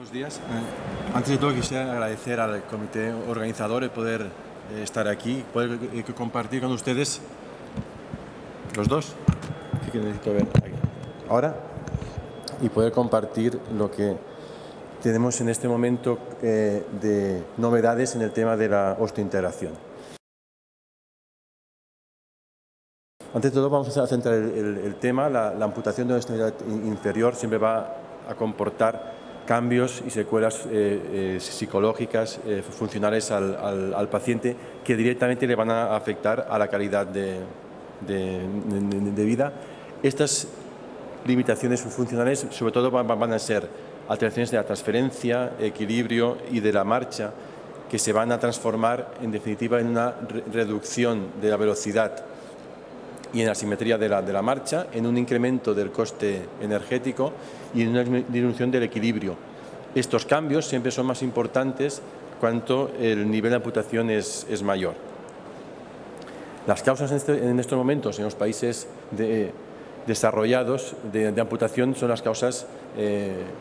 Buenos días. Antes de todo quisiera agradecer al comité organizador el poder estar aquí, poder compartir con ustedes los dos, que necesito ver aquí. Ahora, y poder compartir lo que tenemos en este momento de novedades en el tema de la osteointegración. Antes de todo vamos a centrar el tema. La amputación de la extremidad inferior siempre va a comportar cambios y secuelas psicológicas, funcionales al paciente, que directamente le van a afectar a la calidad de vida. Estas limitaciones funcionales sobre todo van a ser alteraciones de la transferencia, equilibrio y de la marcha, que se van a transformar en definitiva en una reducción de la velocidad y en la simetría de la marcha, en un incremento del coste energético y en una disminución del equilibrio. Estos cambios siempre son más importantes cuanto el nivel de amputación es mayor. Las causas en estos momentos en los países desarrollados de amputación son las causas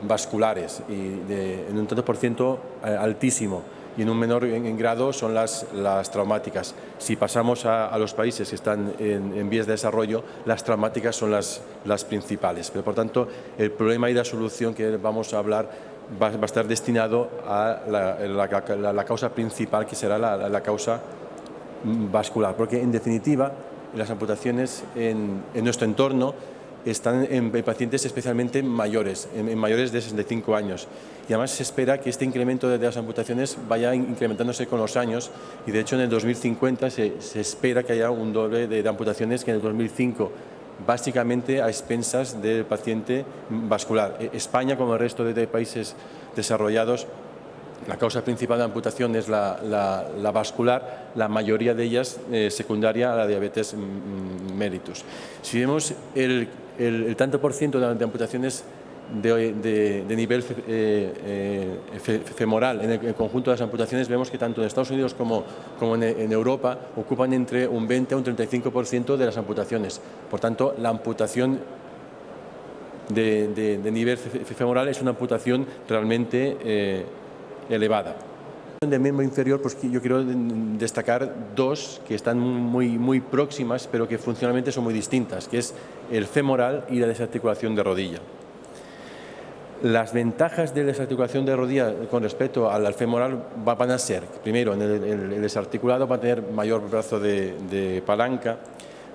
vasculares, y en un tanto por ciento altísimo, y en un menor grado son las traumáticas. Si pasamos a los países que están en vías de desarrollo, las traumáticas son las principales. Pero, por tanto, el problema y la solución que vamos a hablar va a estar destinado a la causa principal, que será la causa vascular. Porque, en definitiva, las amputaciones en nuestro entorno están en pacientes especialmente mayores, en mayores de 65 años. Y además se espera que este incremento de las amputaciones vaya incrementándose con los años, y de hecho en el 2050 se espera que haya un doble de amputaciones que en el 2005, básicamente a expensas del paciente vascular. España, como el resto de países desarrollados, la causa principal de amputación es la vascular, la mayoría de ellas secundaria a la diabetes mellitus. Si vemos el tanto por ciento de amputaciones de nivel femoral en el conjunto de las amputaciones, vemos que tanto en Estados Unidos como en Europa ocupan entre un 20 a un 35% de las amputaciones. Por tanto, la amputación de nivel femoral es una amputación realmente elevada. De miembro inferior, pues yo quiero destacar dos que están muy próximas, pero que funcionalmente son muy distintas, que es el femoral y la desarticulación de rodilla. Las ventajas de la desarticulación de rodilla con respecto al femoral van a ser, primero, en el desarticulado va a tener mayor brazo de palanca,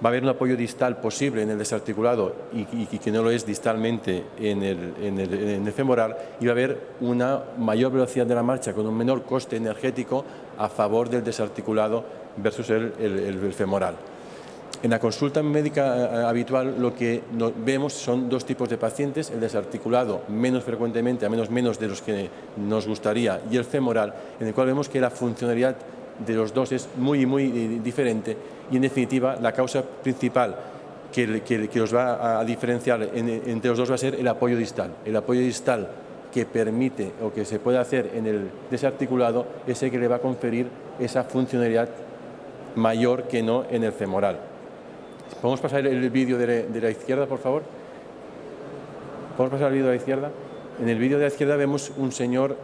va a haber un apoyo distal posible en el desarticulado y que no lo es distalmente en el femoral, y va a haber una mayor velocidad de la marcha con un menor coste energético a favor del desarticulado versus el femoral. En la consulta médica habitual lo que vemos son dos tipos de pacientes: el desarticulado menos frecuentemente, a menos de los que nos gustaría, y el femoral, en el cual vemos que la funcionalidad de los dos es muy diferente, y en definitiva la causa principal que los va a diferenciar entre los dos va a ser el apoyo distal. El apoyo distal que permite o que se puede hacer en el desarticulado es el que le va a conferir esa funcionalidad mayor que no en el femoral. ¿Podemos pasar el vídeo de la izquierda, por favor? ¿Podemos pasar el vídeo de la izquierda? En el vídeo de la izquierda vemos un señor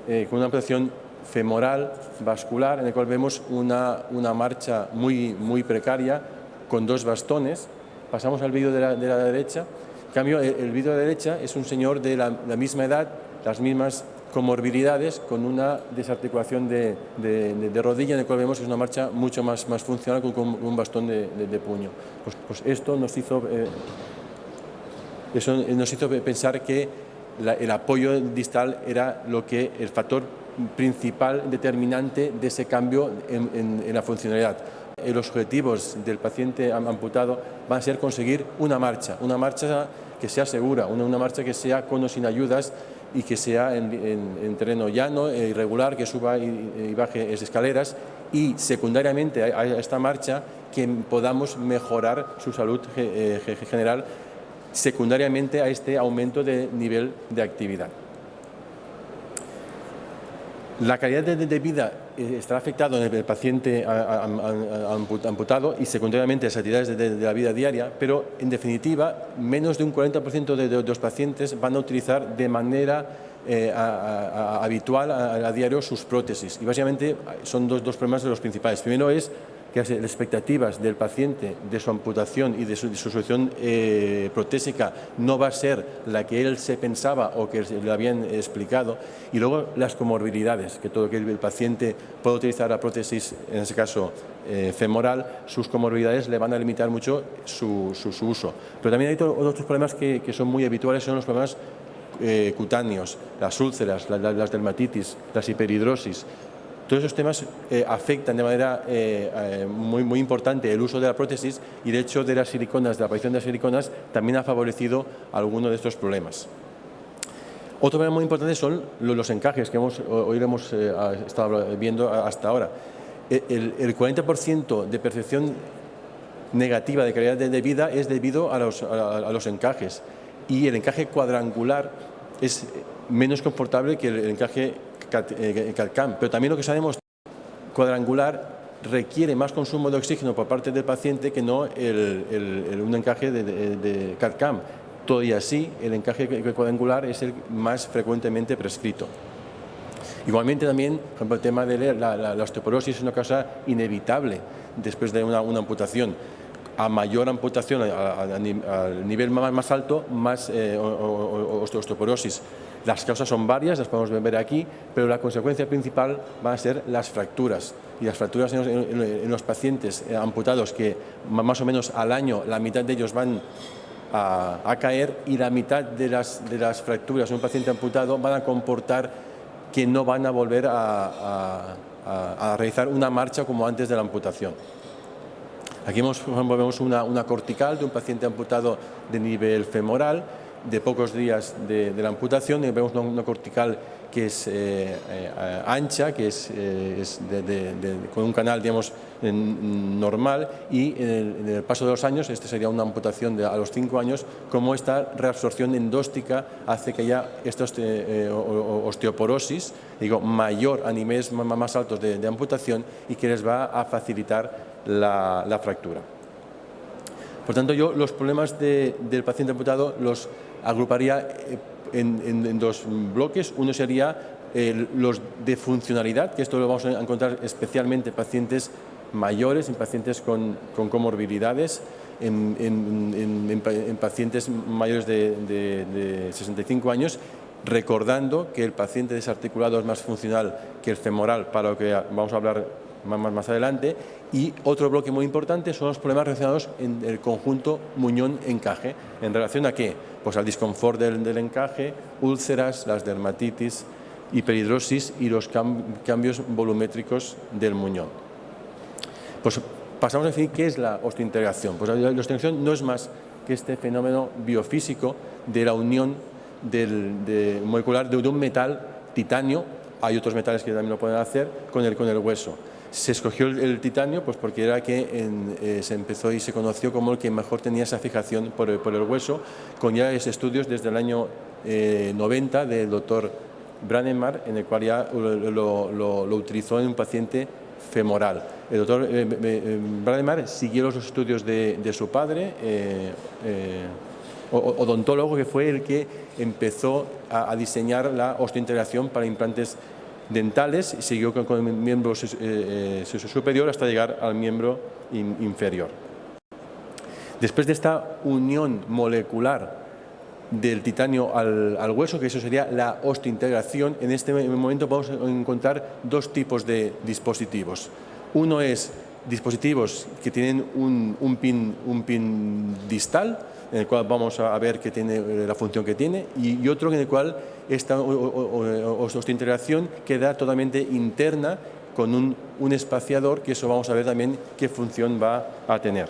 con una amputación femoral vascular, en el cual vemos una marcha muy precaria con dos bastones. Pasamos al vídeo de la derecha. En cambio, el vídeo de la derecha es un señor de la misma edad, las mismas comorbilidades, con una desarticulación de rodilla, en el cual vemos que es una marcha mucho más funcional, con un bastón de puño. Pues esto nos hizo pensar que el apoyo distal era el factor principal determinante de ese cambio en la funcionalidad. Los objetivos del paciente amputado van a ser conseguir una marcha que sea segura, una marcha que sea con o sin ayudas, y que sea en terreno llano, irregular, que suba y baje escaleras, y secundariamente a esta marcha que podamos mejorar su salud general, secundariamente a este aumento de nivel de actividad. La calidad de vida estará afectada en el paciente amputado y secundariamente las actividades de la vida diaria, pero en definitiva menos de un 40% de los pacientes van a utilizar de manera habitual a diario sus prótesis. Y básicamente son dos problemas de los principales. Primero es que las expectativas del paciente de su amputación y de su solución protésica no va a ser la que él se pensaba o que le habían explicado. Y luego las comorbilidades, que todo que el paciente puede utilizar la prótesis, en ese caso femoral, sus comorbilidades le van a limitar mucho su uso. Pero también hay otros problemas que son muy habituales, son los problemas cutáneos, las úlceras, las dermatitis, las hiperhidrosis. Todos esos temas afectan de manera muy importante el uso de la prótesis, y de hecho de las siliconas, de la aparición de las siliconas, también ha favorecido algunos de estos problemas. Otro problema muy importante son los encajes que hoy hemos estado viendo hasta ahora. El 40% de percepción negativa de calidad de vida es debido a los encajes, y el encaje cuadrangular es menos confortable que el encaje CAD-CAM, pero también lo que sabemos, cuadrangular requiere más consumo de oxígeno por parte del paciente que no un encaje de CAD-CAM. Todo y así, el encaje cuadrangular es el más frecuentemente prescrito. Igualmente también, por ejemplo, el tema de la osteoporosis es una causa inevitable después de una amputación. A mayor amputación, al nivel más alto, más osteoporosis. Las causas son varias, las podemos ver aquí, pero la consecuencia principal van a ser las fracturas. Y las fracturas en los pacientes amputados, que más o menos al año la mitad de ellos van a caer, y la mitad de las fracturas en un paciente amputado van a comportar que no van a volver a realizar una marcha como antes de la amputación. Aquí vemos una cortical de un paciente amputado de nivel femoral, de pocos días de la amputación, y vemos una cortical que es ancha, que es con un canal, digamos, normal, y en el paso de los años, este sería una amputación a los 5 años, como esta reabsorción endóstica hace que haya esta osteoporosis, digo, mayor a niveles más altos de amputación, y que les va a facilitar la fractura. Por tanto, yo los problemas del paciente amputado los agruparía en dos bloques. Uno sería los de funcionalidad, que esto lo vamos a encontrar especialmente en pacientes mayores, en pacientes con comorbilidades, en pacientes mayores de 65 años, recordando que el paciente desarticulado es más funcional que el femoral, para lo que vamos a hablar más adelante. Y otro bloque muy importante son los problemas relacionados en el conjunto muñón-encaje. ¿En relación a qué? Pues al disconfort del encaje, úlceras, las dermatitis, hiperhidrosis y los cambios volumétricos del muñón. Pues pasamos a decir qué es la osteointegración. Pues la osteointegración no es más que este fenómeno biofísico de la unión molecular de un metal, titanio, hay otros metales que también lo pueden hacer, con el hueso. Se escogió el titanio pues porque era que se empezó y se conoció como el que mejor tenía esa fijación por el hueso, con ya estudios desde el año 90 del doctor Brademar, en el cual ya lo utilizó en un paciente femoral. El doctor Brademar siguió los estudios de su padre, odontólogo, que fue el que empezó a diseñar la osteointegración para implantes dentales, y siguió con el miembro superior hasta llegar al miembro inferior. Después de esta unión molecular del titanio al hueso, que eso sería la osteointegración, en este momento vamos a encontrar dos tipos de dispositivos. Uno es dispositivos que tienen un pin distal, en el cual vamos a ver que tiene la función que tiene, y otro en el cual esta osteointegración queda totalmente interna con un espaciador, que eso vamos a ver también qué función va a tener.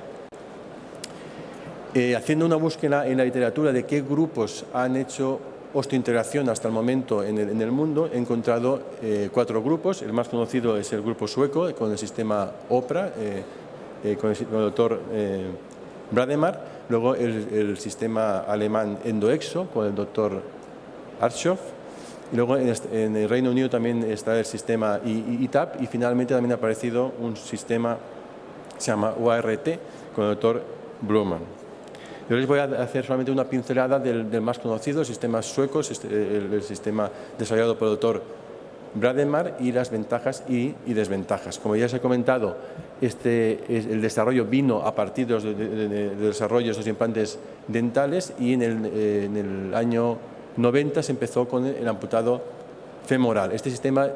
Haciendo una búsqueda en la literatura de qué grupos han hecho osteointegración hasta el momento en el mundo, he encontrado 4 grupos. El más conocido es el grupo sueco, con el sistema OPRA, con el doctor Brademar. Luego el sistema alemán Endoexo, con el doctor Arschoff. Y luego en el Reino Unido también está el sistema ITAP, y finalmente también ha aparecido un sistema que se llama OART, con el doctor Blumen. Yo les voy a hacer solamente una pincelada del más conocido, el sistema sueco, el sistema desarrollado por el doctor Brademar, y las ventajas y desventajas. Como ya os he comentado, el desarrollo vino a partir del desarrollo de estos implantes dentales, y en el año 90 se empezó con el amputado femoral. Este sistema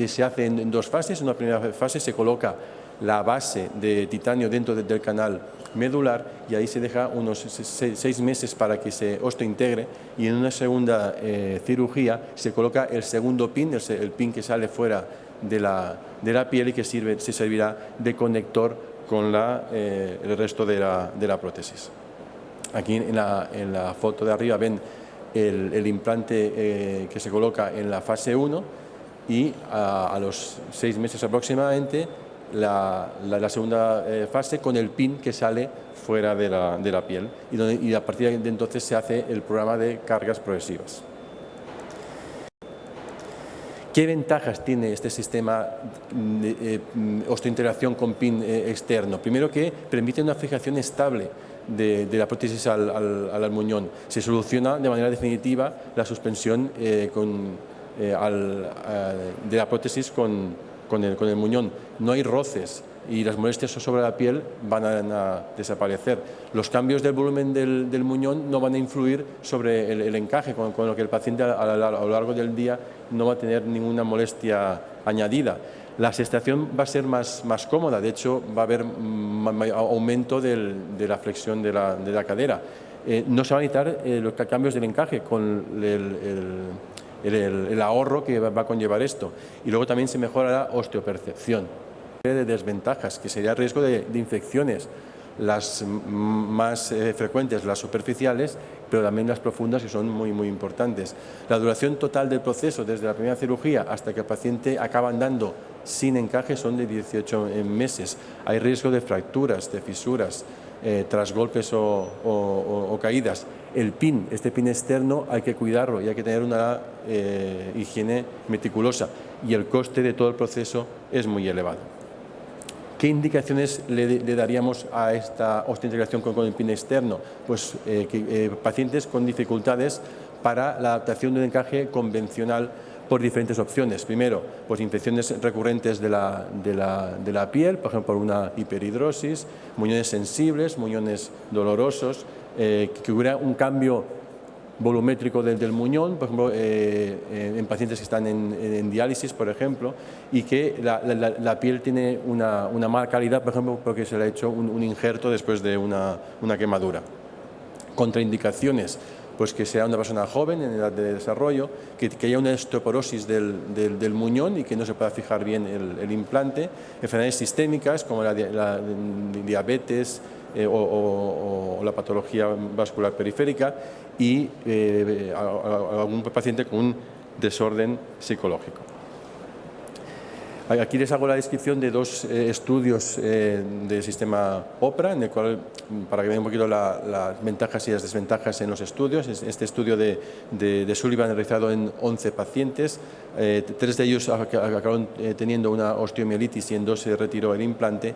se hace en dos fases. En una primera fase se coloca la base de titanio dentro del canal medular, y ahí se deja unos 6 meses para que se osteointegre, y en una segunda cirugía se coloca el segundo pin, el pin que sale fuera de la piel y que se servirá de conector con el resto de la prótesis. Aquí en la foto de arriba ven el implante que se coloca en la fase 1, y a los 6 meses aproximadamente la segunda fase con el pin que sale fuera de la piel, y a partir de entonces se hace el programa de cargas progresivas. ¿Qué ventajas tiene este sistema de osteointegración con pin externo? Primero, que permite una fijación estable de la prótesis al muñón. Se soluciona de manera definitiva la suspensión de la prótesis con el muñón. No hay roces y las molestias sobre la piel van a desaparecer. Los cambios del volumen del muñón no van a influir sobre el encaje, con lo que el paciente a lo largo del día no va a tener ninguna molestia añadida. La asestación va a ser más cómoda. De hecho, va a haber aumento de la flexión de la cadera. No se van a necesitar los cambios del encaje con el ahorro que va a conllevar esto. Y luego también se mejora la osteopercepción. De desventajas, que sería el riesgo de infecciones, las más frecuentes, las superficiales, pero también las profundas, que son muy importantes. La duración total del proceso, desde la primera cirugía hasta que el paciente acaba andando sin encaje, son de 18 meses. Hay riesgo de fracturas, de fisuras, tras golpes o caídas. Este pin externo, hay que cuidarlo y hay que tener una higiene meticulosa, y el coste de todo el proceso es muy elevado. ¿Qué indicaciones le daríamos a esta osteointegración con el pin externo? Pues pacientes con dificultades para la adaptación de un encaje convencional por diferentes opciones. Primero, pues infecciones recurrentes de la piel, por ejemplo, por una hiperhidrosis, muñones sensibles, muñones dolorosos, que hubiera un cambio volumétrico del muñón, por ejemplo, en pacientes que están en diálisis, por ejemplo, y que la piel tiene una mala calidad, por ejemplo, porque se le ha hecho un injerto después de una quemadura. Contraindicaciones, pues que sea una persona joven, en edad de desarrollo, que haya una osteoporosis del muñón y que no se pueda fijar bien el implante. Enfermedades sistémicas como la diabetes o la patología vascular periférica, y algún paciente con un desorden psicológico. Aquí les hago la descripción de dos estudios del sistema OPRA, en el cual, para que vean un poquito las ventajas y las desventajas en los estudios. Este estudio de Sullivan, realizado en 11 pacientes, 3 de ellos acabaron teniendo una osteomielitis y en 2 se retiró el implante.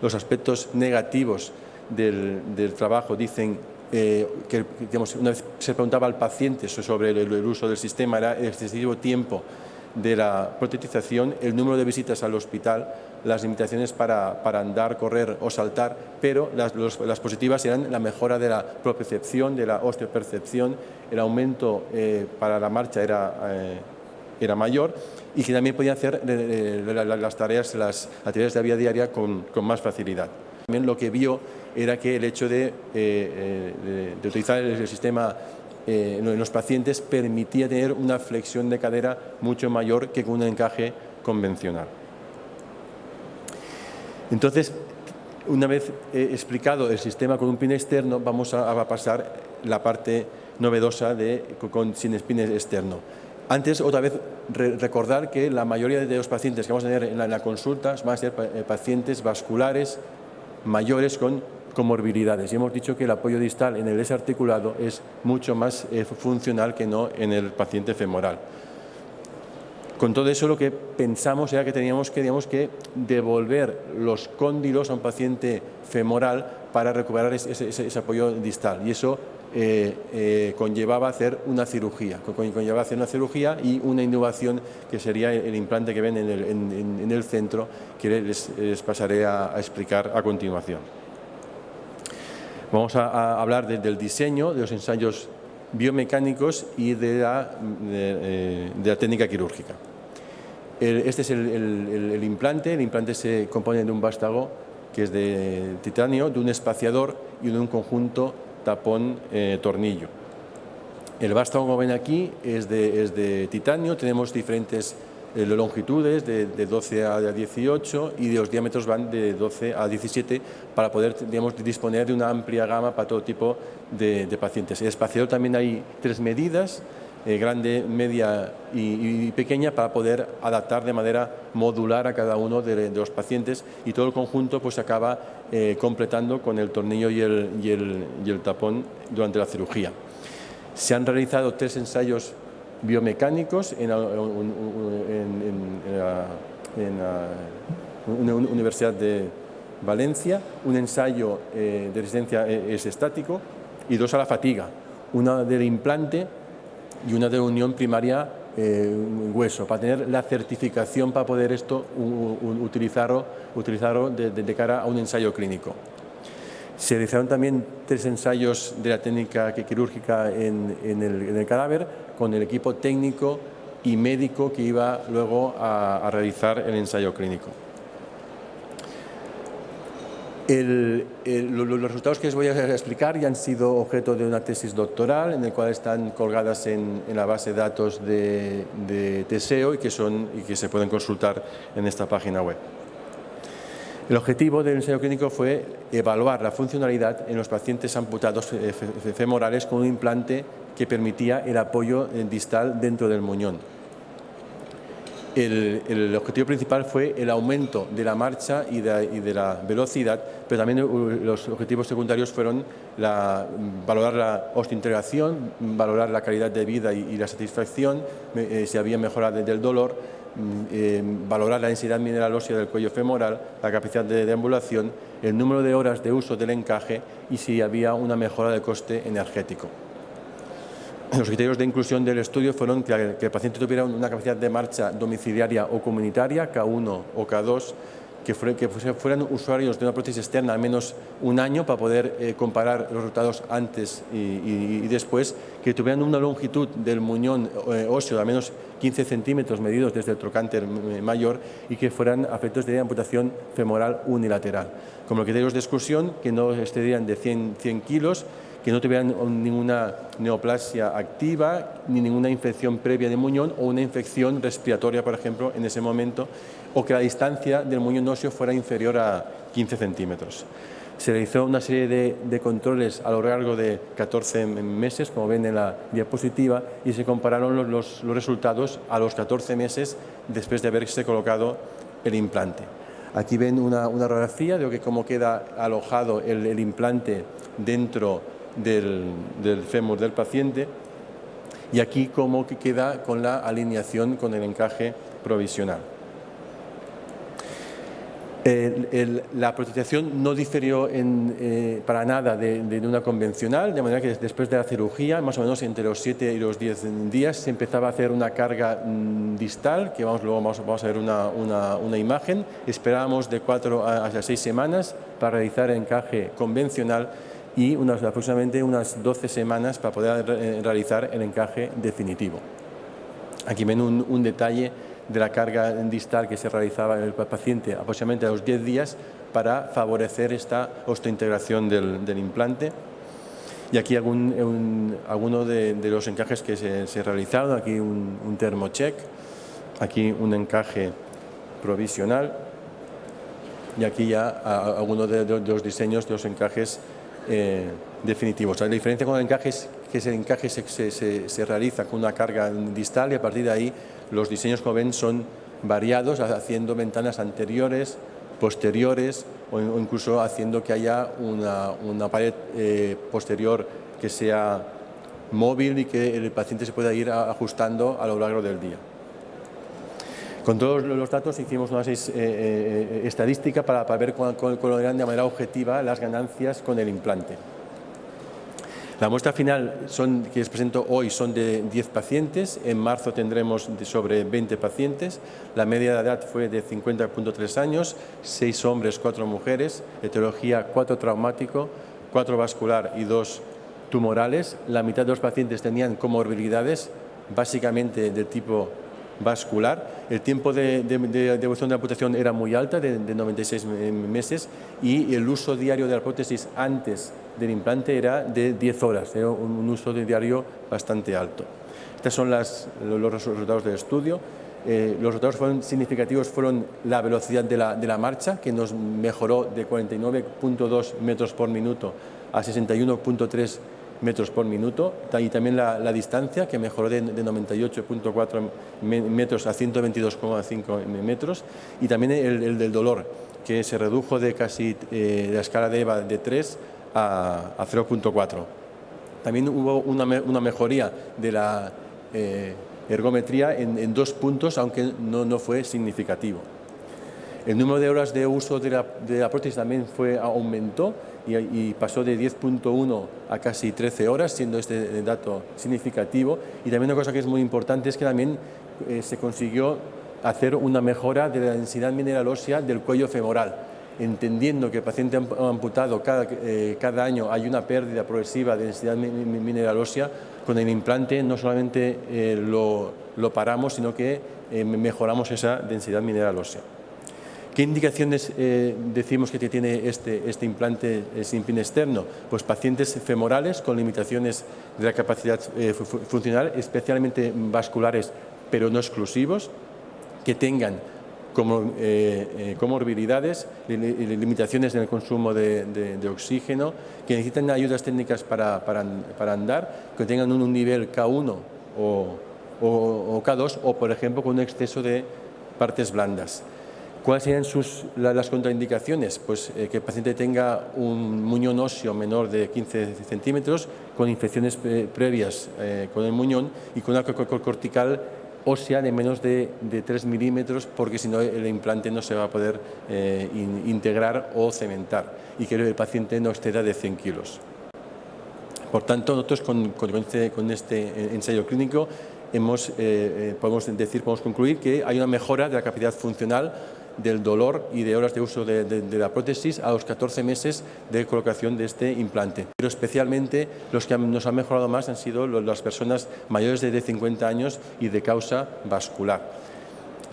Los aspectos negativos del trabajo dicen que, digamos, una vez se preguntaba al paciente sobre el uso del sistema, era el excesivo tiempo de la protetización, el número de visitas al hospital, las limitaciones para andar, correr o saltar, pero las positivas eran la mejora de la propiocepción, de la osteopercepción, el aumento para la marcha era mayor, y que también podían hacer las actividades de la vida diaria con más facilidad. También lo que vio era que el hecho de utilizar el sistema en los pacientes permitía tener una flexión de cadera mucho mayor que con un encaje convencional. Entonces, una vez explicado el sistema con un pin externo, vamos a pasar la parte novedosa sin pin externo. Antes, otra vez, recordar que la mayoría de los pacientes que vamos a tener en la consulta van a ser pacientes vasculares mayores con comorbilidades. Y hemos dicho que el apoyo distal en el desarticulado es mucho más funcional que no en el paciente femoral. Con todo eso lo que pensamos era que teníamos que, digamos, que devolver los cóndilos a un paciente femoral para recuperar ese apoyo distal, y eso conllevaba hacer una cirugía, y una innovación que sería el implante que ven en el centro, que les pasaré a explicar a continuación. Vamos a hablar del diseño, de los ensayos biomecánicos y de la técnica quirúrgica. Este es el implante. El implante se compone de un vástago que es de titanio, de un espaciador y de un conjunto tapón-tornillo. El vástago, como ven aquí, es de titanio. Tenemos diferentes longitudes, de 12 a 18, y los diámetros van de 12 a 17 para poder, digamos, disponer de una amplia gama para todo tipo de pacientes. El espaciador también hay 3 medidas, grande, media y pequeña, para poder adaptar de manera modular a cada uno de los pacientes, y todo el conjunto pues se acaba completando con el tornillo y el tapón durante la cirugía. Se han realizado 3 ensayos biomecánicos en la Universidad de Valencia. Un ensayo de resistencia es estático y 2 a la fatiga, una del implante y una de la unión primaria hueso, para tener la certificación para poder utilizarlo de cara a un ensayo clínico. Se realizaron también 3 ensayos de la técnica quirúrgica en el cadáver, con el equipo técnico y médico que iba luego a realizar el ensayo clínico. Los resultados que os voy a explicar ya han sido objeto de una tesis doctoral, en el cual están colgadas en la base de datos de Teseo y que se pueden consultar en esta página web. El objetivo del ensayo clínico fue evaluar la funcionalidad en los pacientes amputados femorales con un implante que permitía el apoyo distal dentro del muñón. El objetivo principal fue el aumento de la marcha y de la velocidad, pero también los objetivos secundarios fueron valorar la osteointegración, valorar la calidad de vida y la satisfacción, si había mejora del dolor, valorar la densidad mineral ósea del cuello femoral, la capacidad de ambulación, el número de horas de uso del encaje y si había una mejora del coste energético. Los criterios de inclusión del estudio fueron que el paciente tuviera una capacidad de marcha domiciliaria o comunitaria, K1 o K2, que fueran usuarios de una prótesis externa al menos un año para poder comparar los resultados antes y después, que tuvieran una longitud del muñón óseo de al menos 15 centímetros medidos desde el trocánter mayor y que fueran afectos de amputación femoral unilateral. Como criterios de exclusión, que no excedieran de 100 kilos, que no tuvieran ninguna neoplasia activa, ni ninguna infección previa de muñón o una infección respiratoria, por ejemplo, en ese momento, o que la distancia del muñón óseo fuera inferior a 15 centímetros. Se realizó una serie de controles a lo largo de 14 meses, como ven en la diapositiva, y se compararon los resultados a los 14 meses después de haberse colocado el implante. Aquí ven una radiografía de cómo queda alojado el implante dentro del fémur del paciente, y aquí cómo queda con la alineación con el encaje provisional. La protetización no diferió para nada de una convencional, de manera que después de la cirugía, más o menos entre los 7 y los 10 días, se empezaba a hacer una carga distal, que luego vamos a ver una imagen. Esperábamos de 4 a 6 semanas para realizar el encaje convencional y aproximadamente unas 12 semanas para poder realizar el encaje definitivo. Aquí ven un detalle de la carga distal que se realizaba en el paciente aproximadamente a los 10 días para favorecer esta osteointegración del implante. Y aquí algunos de los encajes que se realizaron, aquí un termocheck, aquí un encaje provisional y aquí ya algunos de los diseños de los encajes definitivos. La diferencia con el encaje es que ese encaje se realiza con una carga distal y a partir de ahí los diseños, como ven, son variados, haciendo ventanas anteriores, posteriores o incluso haciendo que haya una pared posterior que sea móvil y que el paciente se pueda ir ajustando a lo largo del día. Con todos los datos hicimos una estadística para ver cuáles eran de manera objetiva las ganancias con el implante. La muestra final que les presento hoy son de 10 pacientes. En marzo tendremos sobre 20 pacientes. La media de edad fue de 50,3 años, 6 hombres, 4 mujeres, etiología 4 traumático, 4 vascular y 2 tumorales. La mitad de los pacientes tenían comorbilidades, básicamente de tipo vascular. El tiempo de evolución de la amputación era muy alta, de 96 meses, y el uso diario de la prótesis antes del implante era de 10 horas, era un uso diario bastante alto. Estos son los resultados del estudio. Los resultados significativos fueron la velocidad de la marcha, que nos mejoró de 49,2 metros por minuto a 61,3 metros por minuto, y también la distancia, que mejoró de 98,4 metros a 122,5 metros, y también el del dolor, que se redujo de casi la escala de EVA de 3 a 0,4. También hubo una mejoría de la ergometría en 2 puntos, aunque no fue significativo. El número de horas de uso de la prótesis también aumentó y pasó de 10,1 a casi 13 horas, siendo este dato significativo. Y también una cosa que es muy importante es que también se consiguió hacer una mejora de la densidad mineral ósea del cuello femoral, entendiendo que el paciente amputado cada año hay una pérdida progresiva de densidad mineral ósea. Con el implante no solamente lo paramos, sino que mejoramos esa densidad mineral ósea. ¿Qué indicaciones decimos que tiene este implante sin pin externo? Pues pacientes femorales con limitaciones de la capacidad funcional, especialmente vasculares, pero no exclusivos, que tengan comorbilidades, limitaciones en el consumo de oxígeno, que necesitan ayudas técnicas para andar, que tengan un nivel K1 o K2, o por ejemplo con un exceso de partes blandas. ¿Cuáles serían las contraindicaciones? Pues que el paciente tenga un muñón óseo menor de 15 centímetros, con infecciones previas con el muñón y con una cortical ósea de menos de 3 milímetros, porque si no el implante no se va a poder integrar o cementar, y que el paciente no exceda de 100 kilos. Por tanto, nosotros con este ensayo clínico podemos concluir que hay una mejora de la capacidad funcional, del dolor y de horas de uso de la prótesis a los 14 meses de colocación de este implante. Pero especialmente los que nos han mejorado más han sido las personas mayores de 50 años y de causa vascular.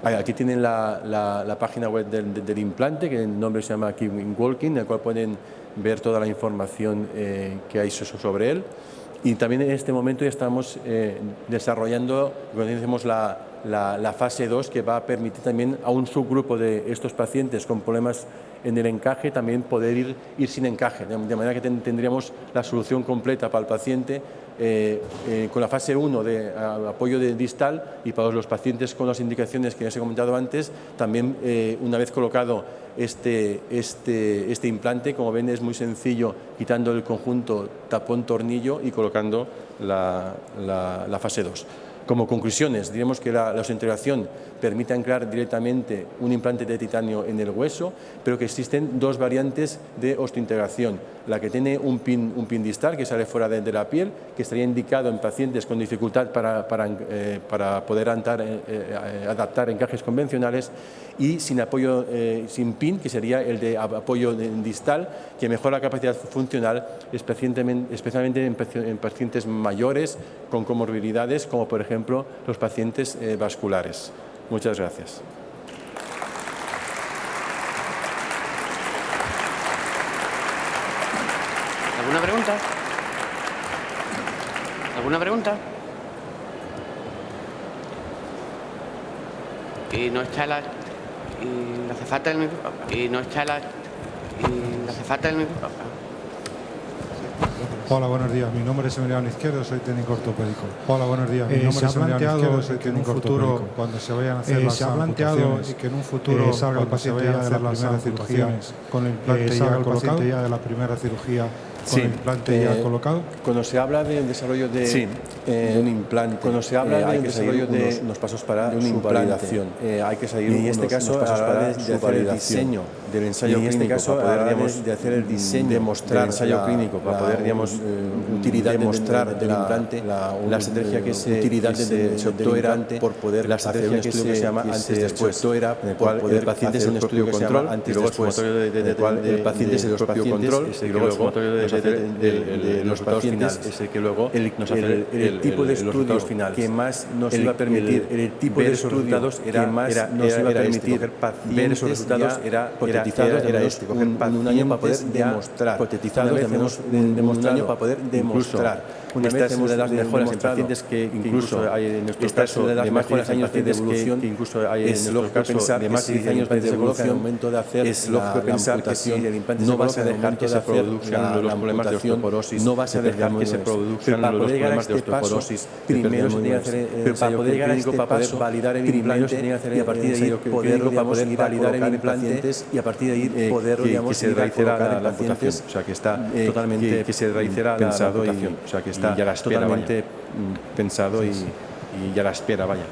Aquí tienen la página web del implante, que el nombre se llama Keep Walking, en el cual pueden ver toda la información que hay sobre él. Y también en este momento ya estamos desarrollando, conocemos la fase 2, que va a permitir también a un subgrupo de estos pacientes con problemas en el encaje también poder ir sin encaje, de manera que tendríamos la solución completa para el paciente con la fase 1 de apoyo distal, y para los pacientes con las indicaciones que les he comentado antes, también una vez colocado este implante, como ven, es muy sencillo, quitando el conjunto tapón-tornillo y colocando la fase 2. Como conclusiones, diremos que la osteointegración permite anclar directamente un implante de titanio en el hueso, pero que existen 2 variantes de osteointegración. La que tiene un pin distal que sale fuera de la piel, que estaría indicado en pacientes con dificultad para poder adaptar encajes convencionales, y sin apoyo, sin pin, que sería el de apoyo distal, que mejora la capacidad funcional, especialmente en pacientes mayores con comorbilidades, como por ejemplo los pacientes vasculares. Muchas gracias. ¿Alguna pregunta? ¿Alguna pregunta? Y no está la azafata del micrófono. Y no está la azafata del micrófono. Hola, buenos días. Mi nombre es Emiliano Izquierdo, soy técnico ortopédico. Hola, buenos días. Mi nombre es Emiliano Izquierdo, soy técnico ortopédico. Cuando se vayan a hacer las amputaciones, que en un futuro salga el paciente ya de las primeras cirugías, con el implante ya colocado, de la primera cirugía con el implante ya colocado. Cuando se habla de desarrollo de, de un implante, cuando se habla de desarrollo de unos pasos para su validación, hay que seguir en este caso pasos para su validación del ensayo clínico, para poder hacer el diseño, demostrar el ensayo clínico, para poder utilidad demostrar del implante, la estrategia que se optó era por poder hacer un estudio que se llama antes después, era en el cual el paciente es un estudio control antes después, en el cual el paciente es el propio control y luego de los pacientes es el que luego nos hace el tipo de estudio que más nos iba a permitir el tipo de resultados era más nos iba a permitir ver esos resultados era coger un año para poder demostrar hipotetizados de menos un año para poder demostrar una vez hemos de las mejoras en pacientes que incluso hay en nuestro caso de las mejoras años de evolución que incluso hay en nuestro caso de más de 10 años de evolución al momento de hacer es lógico pensar que si el implante no vas a dejar que se produzcan los problemas de osteoporosis no vas a dejar que se produzcan los problemas de osteoporosis primero se tiene que hacer el para poder llegar a este para poder validar el implante y a partir de ahí poderlo para poder validar el implante y a partir de ahí poderlo que se realizará la amputación o sea que está totalmente que se realizará la amputación o sea que está ya la espera totalmente pensado y ya la espera vaya.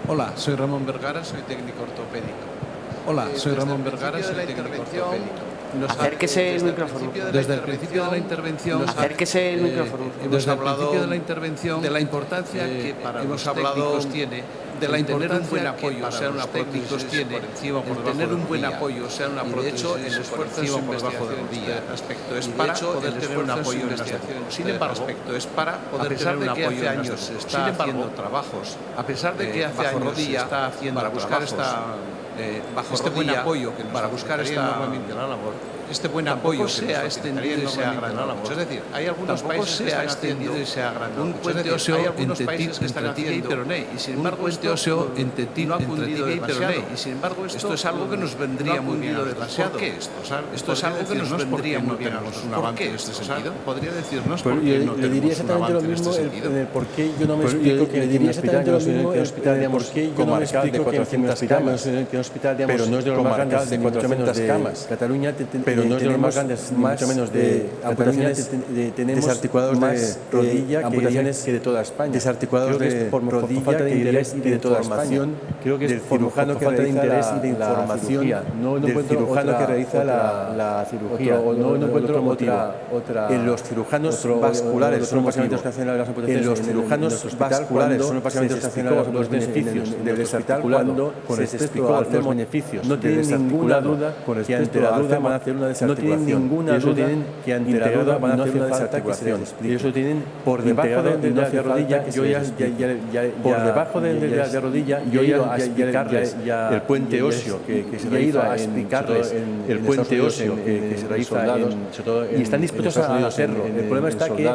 Hola, soy Ramón Vergara, soy técnico ortopédico. Hola, soy Ramón Vergara, soy técnico ortopédico. Acérquese el micrófono. Desde el principio de la intervención, acérquese el micrófono. Desde el principio de la intervención, de la importancia que para los técnicos tiene, de la tener un buen apoyo, o sea, una prótesis tiene, tener un buen apoyo, o sea, una prótesis. De hecho, el esfuerzo es por debajo de rodilla. Aspecto es para poder tener un apoyo en investigación. Sin embargo, aspecto es para poder tener un apoyo en años se está haciendo trabajos. A pesar de que hace años se está haciendo para buscar bajo este buen apoyo que para buscar normalmente la labor. Este buen apoyo sea extendido y sea agrandado. Es decir, hay algunos países que están extendido y se ha agrandado. Un puente óseo entre TIG y peroné y sin embargo este óseo entre TIG y peroné y sin embargo esto es algo que nos vendría muy bien demasiado. ¿Por qué esto? Esto es algo que nos vendría muy bien a un avance en este sentido. Podría decirnos por qué no tenemos un avance en este sentido. ¿Por qué yo no me explico que le diría exactamente lo mismo en hospital digamos ¿por qué yo no me explico que 400 camas que un hospital digamos pero no es de los más grandes de 400 camas Cataluña pero no es de los más grandes, mucho menos de amputaciones tenemos desarticulados de rodilla amputaciones que de toda España desarticulados de rodilla falta de interés y de información creo que es del cirujano que falta de interés y de información no encuentro cirujano que realiza la cirugía no encuentro otra en los cirujanos vasculares son básicamente los que hacen las amputaciones en los cirujanos vasculares son básicamente los que hacen los beneficios del desarticulado con respecto a los beneficios no tienen ninguna duda que ante la duda van a hacer una desarticulación. No tienen ninguna duda que ante la duda van a hacer una desarticulación. Ellos lo tienen por debajo de la rodilla. Yo ya por debajo de la rodilla yo he ido a explicarles el puente óseo que se realiza a explicarles el puente óseo que se realiza y están dispuestos a hacerlo. El problema está que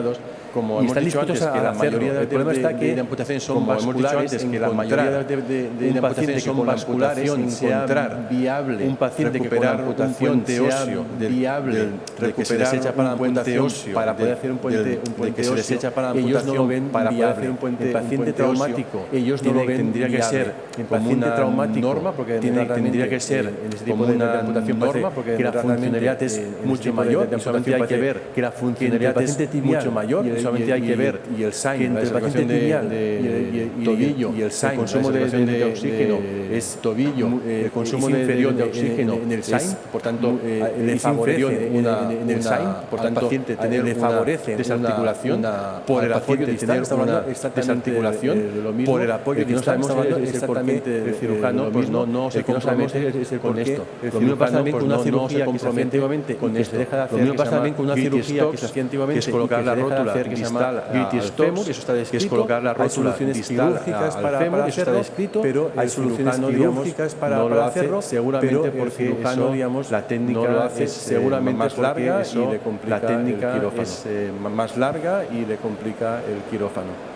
como hemos dicho antes que la mayoría de amputaciones son vasculares que la mayoría de amputaciones son vasculares encontrar viable un paciente que con amputación óseo viable recuperar un puente óseo para poder hacer un puente óseo se les echa para ellos no lo ven para poder hacer un puente paciente traumático ellos no lo ven tendría que ser en paciente traumático norma porque tendría que ser como una norma porque la funcionalidad es mucho mayor solamente hay que ver que la funcionalidad es mucho mayor solamente hay que ver y el sign entre el paciente tibial y tobillo y el sign el consumo de oxígeno es tobillo el consumo inferior de oxígeno en el sign por tanto le favorece en el sign por tanto paciente tener le favorece desarticulación por el apoyo de tener una desarticulación por el apoyo que no sabemos exactamente el cirujano pues no se compromete con esto lo mismo pasa también con una cirugía que se hace antiguamente con esto lo mismo pasa también con una cirugía que se hacía antiguamente que es colocar la rótula que se llama gluteus femur eso está descrito que es colocar la rótula quirúrgicas para hacerlo pero hay soluciones quirúrgicas para hacerlo seguramente porque eso digamos la técnica no lo hace seguramente más larga y le complica la técnica es más larga y le complica el quirófano.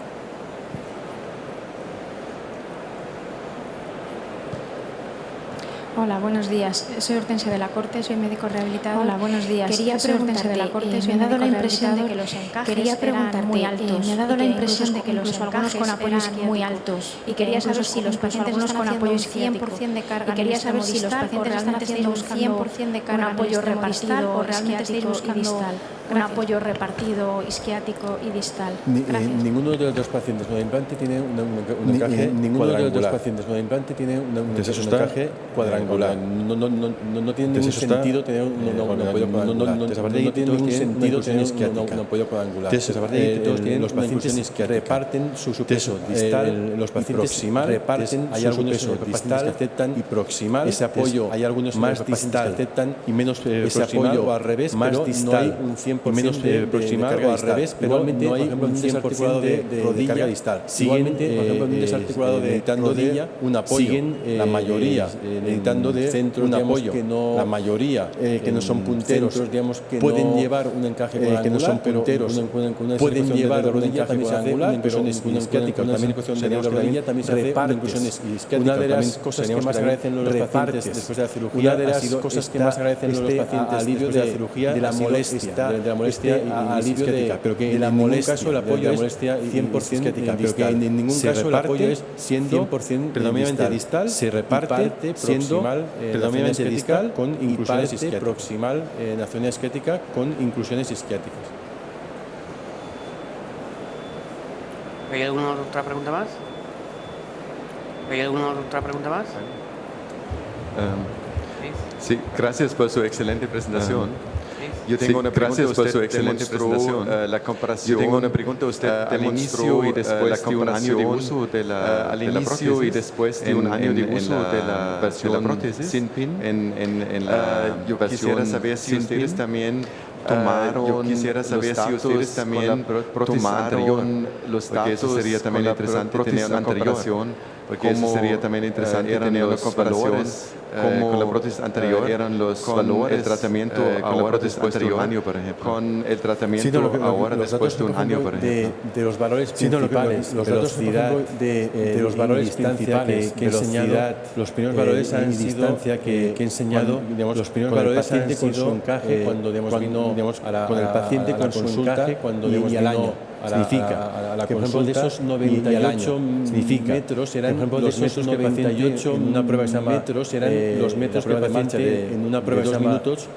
Hola, buenos días. Soy Hortensia de la Corte, soy médico rehabilitador. Hola, buenos días. Quería preguntarte, me ha dado la impresión de que los encajes eran muy altos. Me ha dado la impresión de que los algunos con apoyos muy altos. Y quería saber si los pacientes algunos con apoyo 100% de carga. Y quería saber si los pacientes realmente estáis buscando 100% de carga, un apoyo repartido o realmente estáis buscando un apoyo repartido isquiático y distal. Ninguno de los dos pacientes con implante tiene un encaje cuadrangular. No tiene ningún sentido tener un apoyo cuadrangular. No tiene ningún sentido tener un apoyo cuadrangular. Los pacientes que reparten su peso distal, los pacientes proximal reparten su peso distal que aceptan y proximal ese apoyo. Hay algunos más distal que aceptan y menos proximal o al revés, más distal un 100% menos proximal o al revés, pero no hay un desarticulado de rodilla distal. Igualmente, por ejemplo, un desarticulado de rodilla, un apoyo. La mayoría necesitando de centro, un apoyo, la mayoría que no son punteros, pueden llevar un encaje cuadrangular, que no son punteros, pueden llevar la rodilla también se hace una inclusión isquiática, también la rodilla también se hace una inclusión isquiática. Una de las cosas que más agradecen los pacientes después de la cirugía, una de las cosas que más agradecen los pacientes alivio de la cirugía, de la molestia alivio de, pero que en ningún caso el apoyo es 100% isquiática, pero que en ningún caso el apoyo es siendo predominantemente distal, se reparte siendo predominantemente distal con inclusiones isquiáticas. Proximal en la zona isquiática con inclusiones isquiáticas. ¿Hay alguna otra pregunta más? ¿Hay alguna otra pregunta más? Sí, gracias por su excelente presentación. Yo tengo una pregunta. Usted por su excelente presentación. La comparación. Yo tengo una pregunta. Usted al inicio y después de un año de uso de la prótesis y después de un año de uso de la prótesis sin pin. Yo quisiera saber si ustedes también tomaron los datos, porque eso sería también interesante tener una comparación, porque eso sería también interesante tener una comparación con la prótesis anterior, eran los valores, el tratamiento ahora después de un año, por ejemplo, con el tratamiento ahora después de un año, por ejemplo. De los valores principales, los datos de los valores principales que he enseñado, los primeros valores han sido que he enseñado, los primeros valores han sido con su encaje cuando vino con el paciente con su encaje cuando vino al año. Significa que, por ejemplo, de esos 98 metros eran los metros que el paciente en una prueba de metros eran los metros que el paciente en una prueba de 2 minutos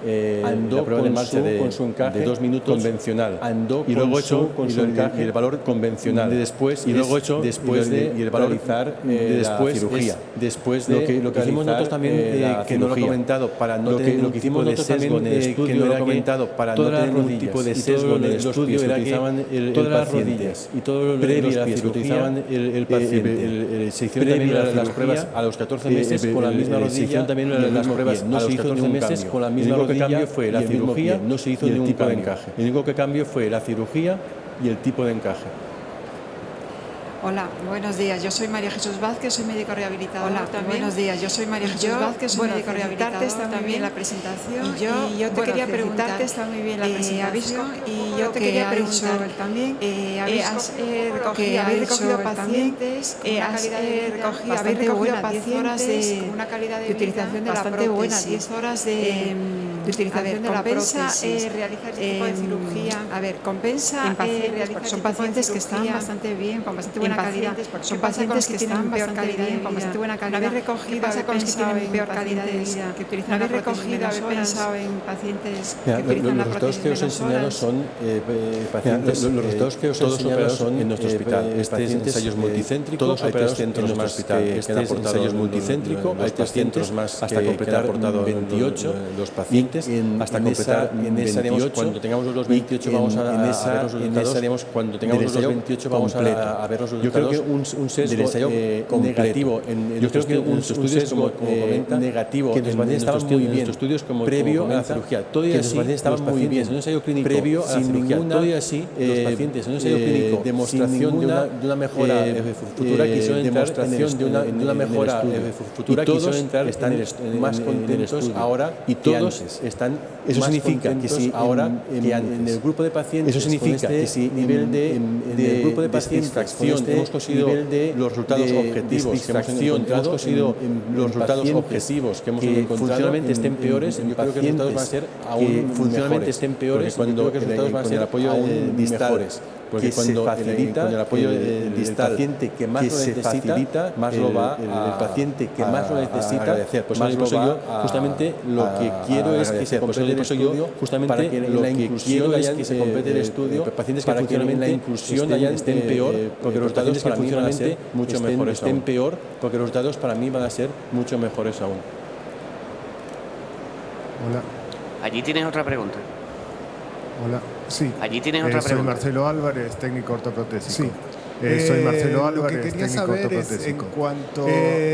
andó con su encaje de 2 minutos convencional, andó y luego hecho con su encaje el valor convencional después y luego hecho después de y el valor realizar después cirugía después de lo que hicimos nosotros también que no lo he comentado para no tener lo que hicimos nosotros también en el estudio que no lo he comentado para no tener ningún tipo de sesgo en el estudio era que utilizaban las rodillas y todos los pies que utilizaban el paciente. Se hicieron también las pruebas a los 14 meses con la misma rodilla. Se hicieron también las pruebas no se hizo ningún meses con la misma rodilla. El único cambio fue la cirugía, no se hizo ningún tipo de encaje. El único cambio fue la cirugía y el tipo de encaje. Hola, buenos días. Yo soy María Jesús Vázquez, soy médico rehabilitador. Hola, buenos días. Yo soy María Jesús Vázquez, soy médico rehabilitador. Está muy bien la presentación. Y yo te quería preguntar, está muy bien la presentación. Y yo te quería preguntar también, habéis recogido pacientes, habéis recogido pacientes con una calidad de utilización bastante buena, 10 horas de utilización de la prótesis. Realizar este tipo de cirugía. A ver, compensa son pacientes que están bastante bien, con bastante buena calidad. Son pacientes que tienen peor calidad de vida. Con bastante buena calidad. ¿Habéis recogido a los que tienen peor calidad de vida? Que utilizan la prótesis menos horas? Pensado en pacientes que utilizan la los resultados prótesis que os he enseñado son pacientes. Los resultados que os he enseñado son en nuestro hospital. Pacientes ensayos multicéntricos. Todos hay 3 centros más que han aportado ensayos multicéntricos. Hay 3 centros más hasta completar 28 los pacientes. Hasta completar en ese 28. Cuando tengamos los 28 vamos a ver los resultados. Cuando tengamos los 28 vamos a ver los resultados. Yo creo que un sesgo negativo yo creo que un estudio como comenta negativo que los pacientes estaban muy bien estudios como previo a la cirugía todo y así estaban muy bien en un ensayo clínico previo a la cirugía todo y así los pacientes en un ensayo clínico demostración de una mejora futura quisieron demostración de una mejora futura quisieron entrar están más contentos ahora y todos están eso significa que si ahora en el grupo de pacientes eso significa que si nivel de grupo de pacientes hemos conseguido los resultados objetivos que hemos encontrado, los resultados objetivos que hemos encontrado funcionalmente estén peores, yo creo que los resultados van a ser aún funcionalmente estén peores, cuando los resultados van a ser apoyo aún mejores. Porque cuando facilita con el apoyo del paciente que más lo necesita, más lo va el paciente que más lo necesita agradecer. Pues más lo va justamente lo que quiero es que se complete el estudio, justamente para que lo que quiero es que se complete el estudio, pacientes que funcionen la inclusión estén peor, porque los resultados para mí van a ser mucho mejores estén peor, porque los resultados para mí van a ser mucho mejores aún. Hola. Allí tienes otra pregunta. Hola. Sí. Allí tienes otra pregunta. Soy Marcelo Álvarez, técnico ortoprotésico. Sí. Soy Marcelo Álvarez, técnico ortoprotésico.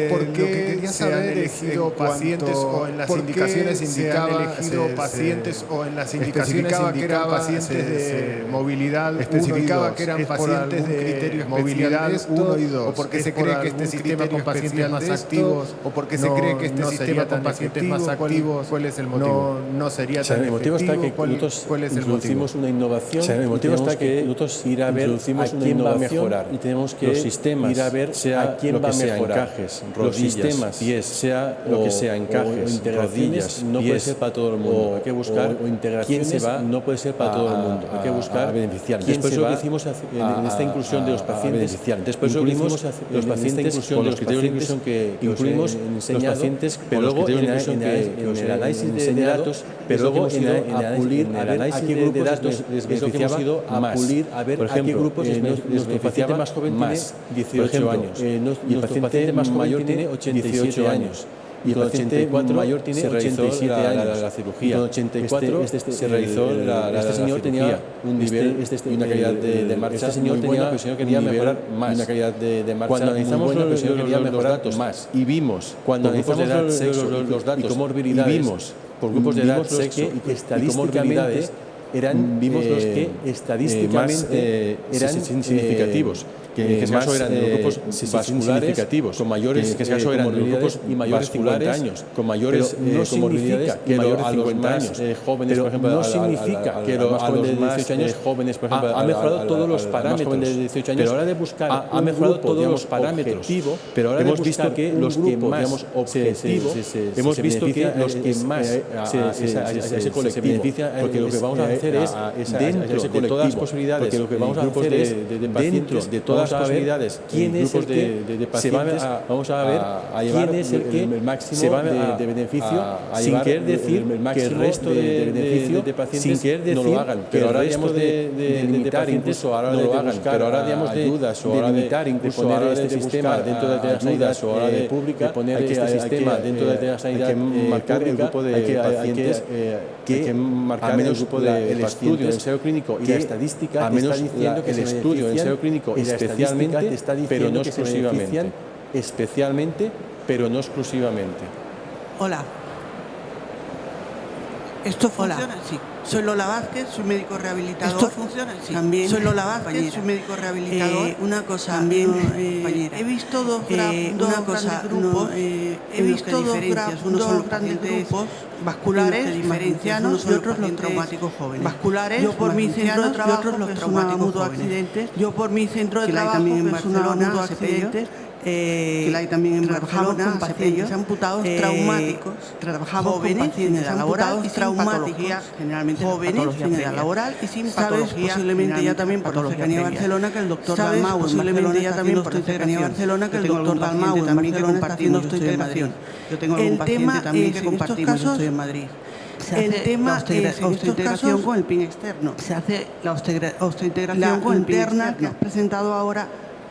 Lo que quería saber es en cuanto pacientes o en las indicaciones indicaba pacientes o en las indicaciones que eran pacientes de movilidad especificaba que eran pacientes de movilidad 1 y 2 o porque se cree que este sistema con pacientes más activos o porque se cree que este sistema con pacientes más activos. ¿Cuál es el motivo? No sería tan el motivo está que nosotros introducimos una innovación. El motivo está que nosotros ir a ver a quién va a mejorar. Y tenemos que los sistemas ir a ver a quién va a mejorar, encajes, rodillas, los sistemas, pies, sea lo que sea, encajes, rodillas, no puede ser para todo el mundo. Hay que buscar quién se va, no puede ser para todo el mundo. Hay que buscar beneficiar. Después lo que hicimos en esta inclusión de los pacientes, después lo que hicimos los pacientes con los criterios de inclusión que incluimos los pacientes, pero luego en el análisis de datos, pero luego en pulir a ver a qué grupos de datos les beneficiaba más, a ver a qué grupos les beneficiaba más joven más, tiene 18 años. Y el paciente más mayor tiene 87 años. Y el paciente mayor tiene 87 años. La cirugía. Con 84 se realizó este señor tenía un nivel y una calidad de marcha. Este señor tenía, el señor quería mejorar más. Una calidad de marcha. Cuando analizamos los datos más y vimos, cuando analizamos los datos y comorbilidades, y vimos por grupos de edad, sexo y que estadísticamente vimos los que estadísticamente eran significativos, que en este caso eran grupos vasculares con mayores, en este caso eran grupos y mayores 50 años, con mayores comorbilidades que a los más jóvenes, por ejemplo, no significa que a los más 18 años jóvenes, por ejemplo, ha mejorado todos los parámetros de 18 años, pero ahora de buscar ha mejorado todos los parámetros, pero ahora hemos visto que los que más objetivo, hemos visto que los que más se benefician, porque lo que vamos a hacer es dentro de todas las posibilidades, porque lo que vamos a hacer es dentro de todas las posibilidades, quién es el que se va vamos a ver quién es el que se va de beneficio, sin querer decir que el resto de beneficio de pacientes sin querer decir no lo hagan, pero ahora digamos de limitar incluso ahora no lo hagan, pero ahora digamos de ayudas o ahora de limitar incluso poner este sistema dentro de la sanidad o ahora de pública, poner este sistema dentro de la sanidad, marcar el grupo de pacientes, que marcar el grupo del estudio del ensayo clínico y la estadística a menos diciendo que el estudio del ensayo clínico y especialmente, pero no exclusivamente. Especialmente, pero no exclusivamente. Hola. ¿Esto funciona? Sí. Soy Lola Vázquez, soy médico rehabilitador. ¿Esto funciona? Sí. También. Soy Lola Vázquez, soy médico rehabilitador. Una cosa, también he visto dos grandes grupos. He visto dos grandes grupos vasculares, diferencianos y otros los traumáticos jóvenes. Vasculares, yo por mi centro de trabajo, otros los traumáticos jóvenes. Yo por mi centro de trabajo, también en Barcelona, accidentes. Que la hay también en Barcelona, con pacientes amputados traumáticos, trabajamos jóvenes con pacientes laboral y traumáticos, generalmente jóvenes sin edad laboral y sin patología, posiblemente ya también por la cercanía de Barcelona que el doctor Dalmau, posiblemente ya también por la cercanía de Barcelona que el doctor Dalmau también que compartimos, yo estoy en Madrid. Yo tengo algún paciente también que compartimos, yo estoy en Madrid. El tema es osteointegración con el PIN externo. Se hace la osteointegración con el PIN externo que has presentado ahora.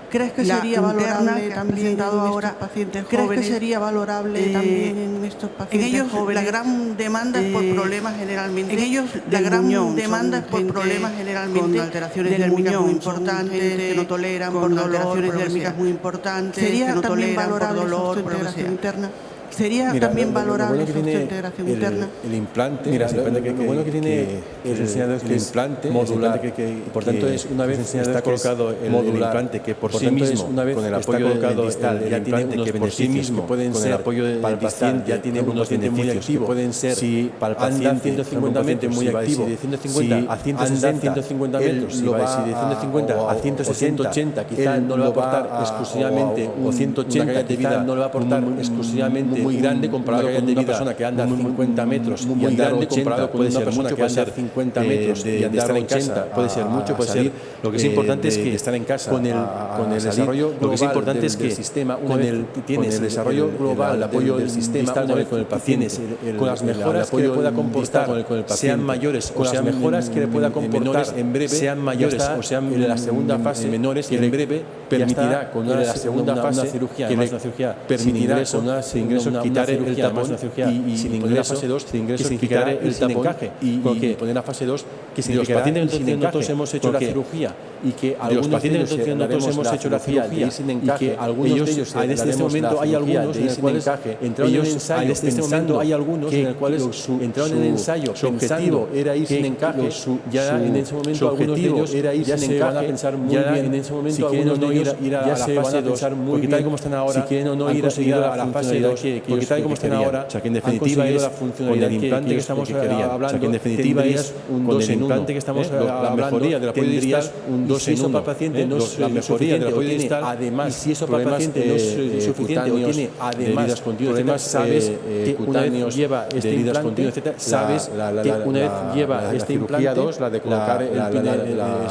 ¿Crees que sería valorable también ahora pacientes jóvenes? ¿Crees que sería valorable también en estos pacientes jóvenes? En ellos la gran demanda es por problemas generalmente. En ellos la gran demanda es por problemas generalmente con alteraciones dérmicas muy importantes que no toleran por dolor, alteraciones dérmicas muy importantes que no toleran por dolor, por integración interna. ¿Sería también valorable esta integración interna? El implante, lo bueno que tiene el implante modular, por tanto es una vez está colocado el implante que por sí mismo, con el apoyo del distal, ya tiene unos beneficios que pueden ser, con el apoyo del distal ya tiene unos beneficios que pueden ser, si anda 150 metros muy activo, de 150 a 160, 150 metros, si de 150 a 180 quizá no lo va a aportar exclusivamente, o 180 quizá no lo va a aportar exclusivamente muy grande comparado con una persona que anda 50 metros y andar 80 puede ser mucho, puede ser 50 metros y andar 80 puede ser mucho, puede ser. Lo que es importante es que estar en casa con el desarrollo global, lo que es importante es que sistema, con el tienes el desarrollo global, el apoyo del sistema, con el paciente, con las mejoras que le pueda comportar, sean mayores o sean mejoras que le pueda comportar en breve, sean mayores o sean en la segunda fase menores, que en breve permitirá con la segunda fase cirugía, además una cirugía permitirá con ingresos quitar el tapón y sin ingreso fase 2 sin ingreso quitar el tapón y poner a fase 2 que si los pacientes que nosotros hemos hecho la cirugía y que algunos pacientes que nosotros hemos hecho la cirugía sin encaje, algunos de ellos en este momento hay algunos en el cual entraron en ensayo, en este momento hay algunos en el cual entraron en ensayo, su objetivo era ir sin encaje, ya en ese momento algunos de ellos era ir sin encaje, van a pensar muy bien en ese momento algunos de ellos ir a la fase 2, porque tal como están ahora, si quieren o no ir a la fase 2, porque tal como están ahora, o sea que en definitiva es la funcionalidad del implante que estamos hablando, o sea que en definitiva es un 2 en 1, que estamos la mejoría del apoyo distal, un 2 en 1 para el paciente, la mejoría del apoyo distal, además si eso para el paciente no es suficiente o tiene además problemas, sabes que una vez lleva este implante, sabes que una vez lleva este implante, la de colocar el pin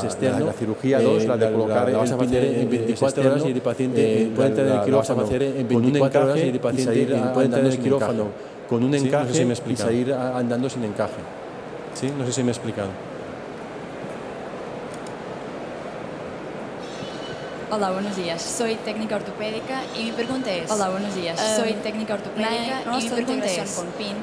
externo, la cirugía 2, la de colocar el pin en 24 horas y el paciente puede entrar en el quirófano con un encaje y el paciente puede entrar en el quirófano con un encaje y salir andando sin encaje. ¿Sí? No sé si me he explicado. Hola, buenos días. Soy técnica ortopédica y mi pregunta es... Hola, buenos días. Soy técnica ortopédica y mi pregunta es... con PIN.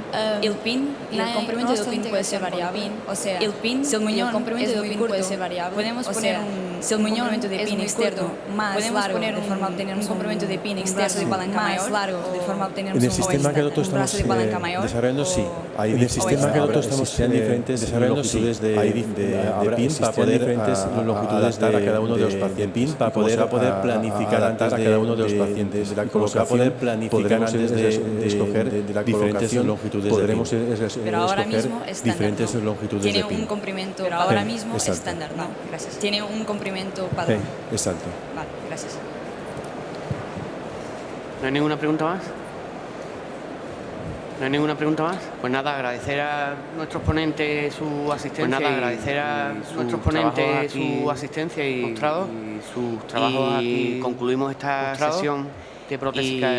El PIN y el complemento del PIN puede ser variable. O sea, el PIN si el complemento del PIN puede ser variable. Podemos poner si el complemento de PIN externo más largo de forma a obtener un complemento de PIN externo de palanca más largo de forma a obtener un sistema que nosotros estamos desarrollando, sí. En el sistema que nosotros estamos desarrollando, sí. Hay PIN para poder diferentes longitudes a cada uno de los pacientes para poder planificar antes a cada uno de los pacientes de la colocación, poder planificar antes de escoger diferentes longitudes de PIN. Pero ahora mismo diferentes longitudes de PIN. Tiene un complemento, pero ahora mismo estándar, ¿no? Gracias. Tiene un complemento padrón. Exacto. Vale, gracias. ¿No hay ninguna pregunta más? ¿No hay ninguna pregunta más? Pues nada, agradecer a nuestros ponentes su asistencia. Y sus trabajos aquí. Concluimos esta sesión de protésica.